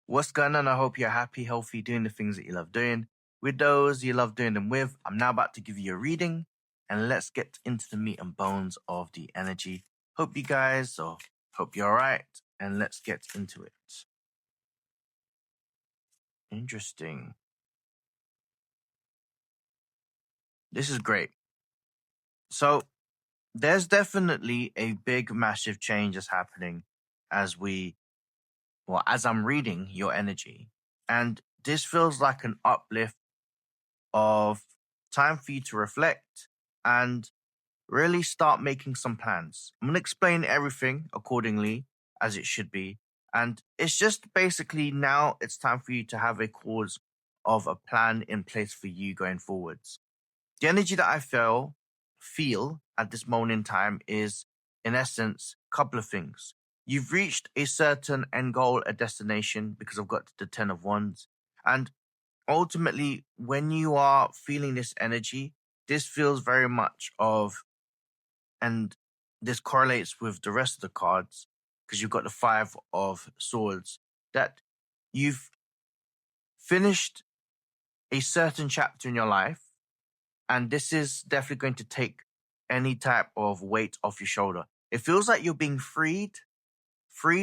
What's going on? I hope you're happy, healthy, doing the things that you love doing. With those you love doing them with, I'm now about to give you a reading and let's get into the meat and bones of the energy. Hope you're all right, and let's get into it. Interesting. This is great. So there's definitely a big, massive change that's happening as as I'm reading your energy. And this feels like an uplift of time for you to reflect and really start making some plans. I'm going to explain everything accordingly as it should be. And it's just basically now it's time for you to have a cause of a plan in place for you going forwards. The energy that I feel at this moment in time is, in essence, a couple of things. You've reached a certain end goal, a destination, because I've got the 10 of Wands. And ultimately, when you are feeling this energy, this feels very much and this correlates with the rest of the cards, because you've got the 5 of Swords, that you've finished a certain chapter in your life, and this is definitely going to take any type of weight off your shoulder. It feels like you're being freed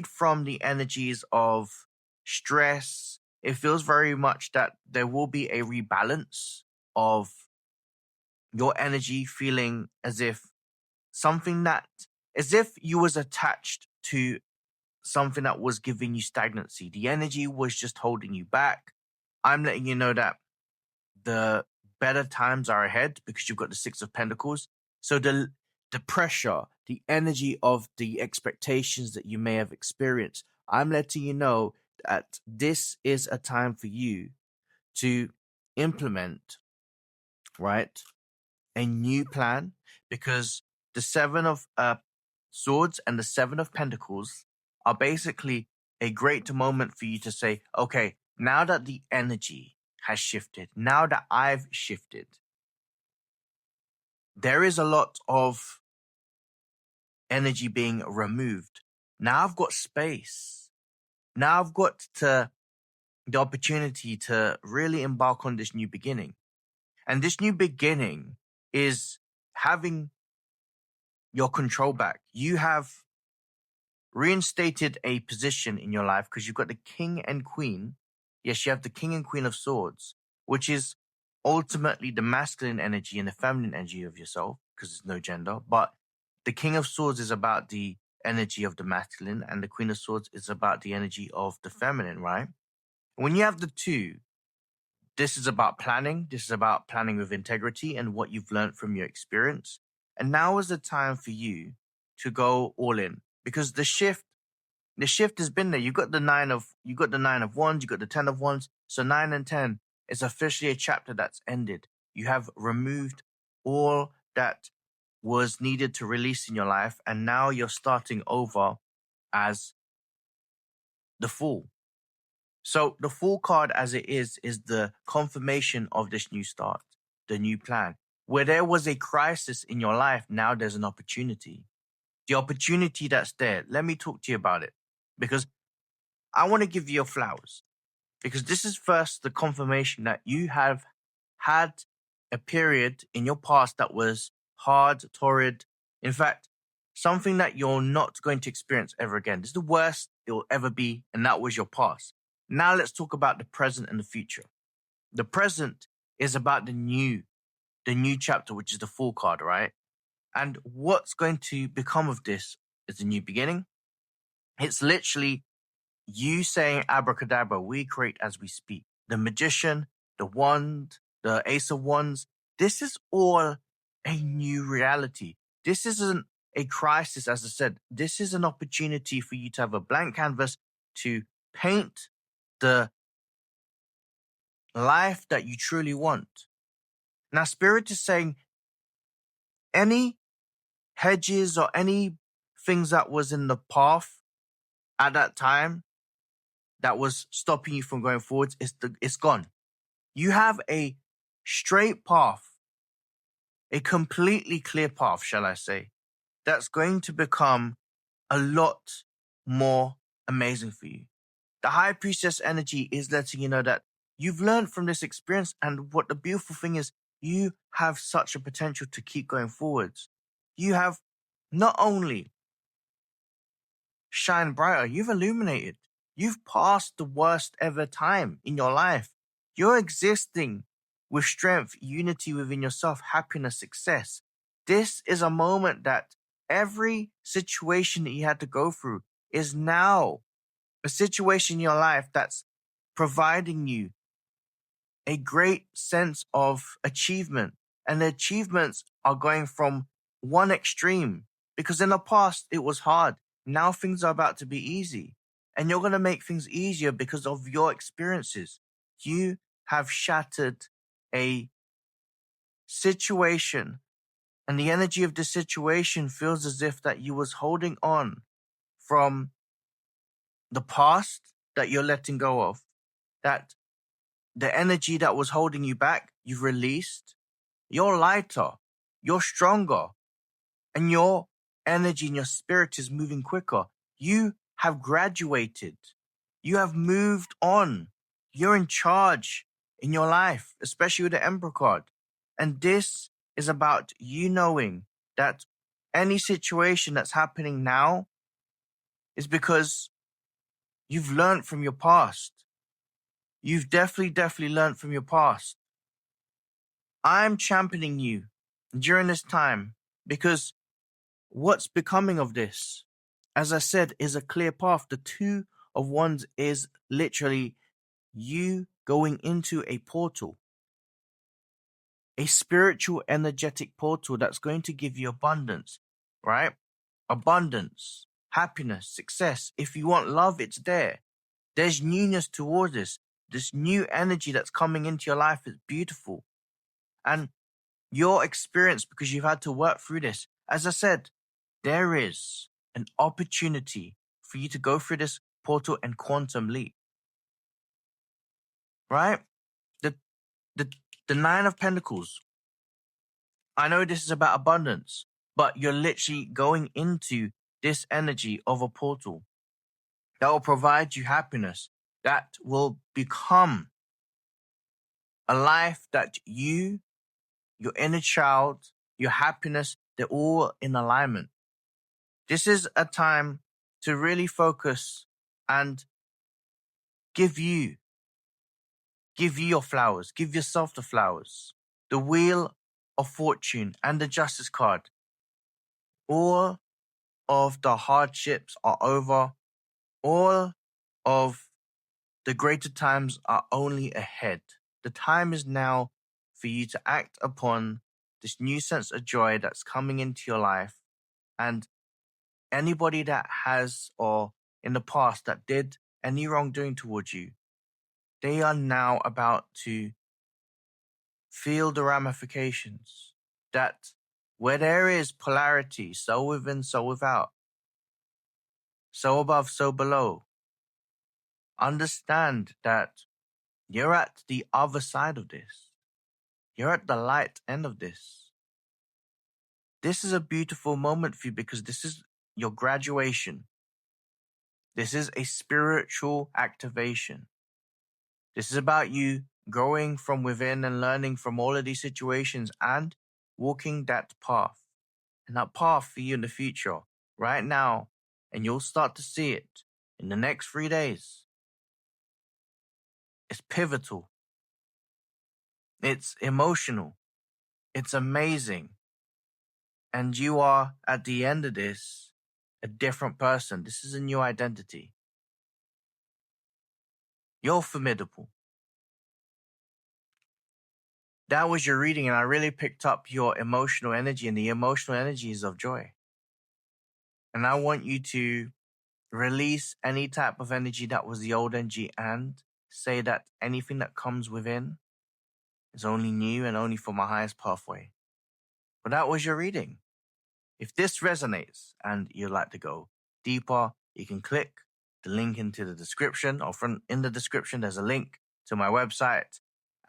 from the energies of stress. It feels very much that there will be a rebalance of your energy, feeling as if you was attached to something that was giving you stagnancy. The energy was just holding you back. I'm letting you know that the better times are ahead because you've got the 6 of Pentacles. So the pressure, the energy of the expectations that you may have experienced, I'm letting you know that this is a time for you to implement, right, a new plan, because the 7 of Swords and the 7 of Pentacles are basically a great moment for you to say, okay, now that the energy has shifted, now that I've shifted, there is a lot of energy being removed. Now I've got space. Now I've got the opportunity to really embark on this new beginning. And this new beginning is having your control back. You have reinstated a position in your life because you've got the King and Queen. Yes, you have the King and Queen of Swords, which is ultimately the masculine energy and the feminine energy of yourself, because there's no gender. But the King of Swords is about the energy of the masculine, and the Queen of Swords is about the energy of the feminine, right? When you have the two, this is about planning. This is about planning with integrity and what you've learned from your experience. And now is the time for you to go all in, because the shift has been there. You got the 9 of Wands, you got the 10 of Wands. So 9 and 10 is officially a chapter that's ended. You have removed all that was needed to release in your life, and now you're starting over as the Fool. So the Fool card, as it is the confirmation of this new start, the new plan. Where there was a crisis in your life, now there's an opportunity. The opportunity that's there, let me talk to you about it, because I want to give you your flowers, because this is first the confirmation that you have had a period in your past that was hard, torrid. In fact, something that you're not going to experience ever again. This is the worst it will ever be, and that was your past. Now let's talk about the present and the future. The present is about the new chapter, which is the Fool card, right? And what's going to become of this is a new beginning. It's literally you saying abracadabra, we create as we speak. The Magician, the Wand, the Ace of Wands, this is all a new reality. This isn't a crisis, as I said. This is an opportunity for you to have a blank canvas to paint the life that you truly want. Now, Spirit is saying any hedges or any things that was in the path at that time that was stopping you from going forwards, it's gone. You have a straight path, a completely clear path, shall I say, that's going to become a lot more amazing for you. The high priestess energy is letting you know that you've learned from this experience. And what the beautiful thing is, you have such a potential to keep going forwards. You have not only shine brighter, you've illuminated. You've passed the worst ever time in your life. You're existing with strength, unity within yourself, happiness, success. This is a moment that every situation that you had to go through is now a situation in your life that's providing you a great sense of achievement. And the achievements are going from one extreme, because in the past it was hard. Now things are about to be easy. And you're going to make things easier because of your experiences. You have shattered a situation, and the energy of the situation feels as if that you was holding on from the past that you're letting go of, that the energy that was holding you back, you've released. You're lighter, you're stronger, and your energy and your spirit is moving quicker. You have graduated. You have moved on. You're in charge in your life, especially with the Emperor card. And this is about you knowing that any situation that's happening now is because you've learned from your past. You've definitely learned from your past. I'm championing you during this time because what's becoming of this, as I said, is a clear path. The Two of Wands is literally you going into a portal, a spiritual, energetic portal that's going to give you abundance, right? Abundance, happiness, success. If you want love, it's there. There's newness towards this. This new energy that's coming into your life is beautiful. And your experience, because you've had to work through this, as I said, there is an opportunity for you to go through this portal and quantum leap, right? The, the, the Nine of Pentacles. I know this is about abundance, but you're literally going into this energy of a portal that will provide you happiness, that will become a life that you, your inner child, your happiness, they're all in alignment. This is a time to really focus and give you your flowers, give yourself the flowers. The Wheel of Fortune and the Justice card. All of the hardships are over. All of the greater times are only ahead. The time is now for you to act upon this new sense of joy that's coming into your life. And anybody that has, or in the past that did any wrongdoing towards you, they are now about to feel the ramifications. That where there is polarity, so within, so without, so above, so below, understand that you're at the other side of this. You're at the light end of this. This is a beautiful moment for you because this is your graduation. This is a spiritual activation. This is about you growing from within and learning from all of these situations and walking that path. And that path for you in the future, right now, and you'll start to see it in the next 3 days. It's pivotal. It's emotional. It's amazing. And you are, at the end of this, a different person. This is a new identity. You're formidable. That was your reading, and I really picked up your emotional energy, and the emotional energy is of joy. And I want you to release any type of energy that was the old energy and say that anything that comes within is only new and only for my highest pathway. But that was your reading. If this resonates and you'd like to go deeper, you can click the link into the description, or in the description, there's a link to my website,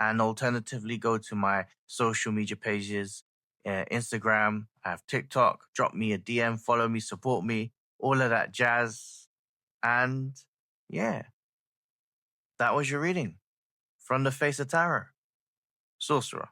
and alternatively go to my social media pages, Instagram, I have TikTok, drop me a DM, follow me, support me, all of that jazz. And yeah, That was your reading from the Face of Tarot. Sorcerer.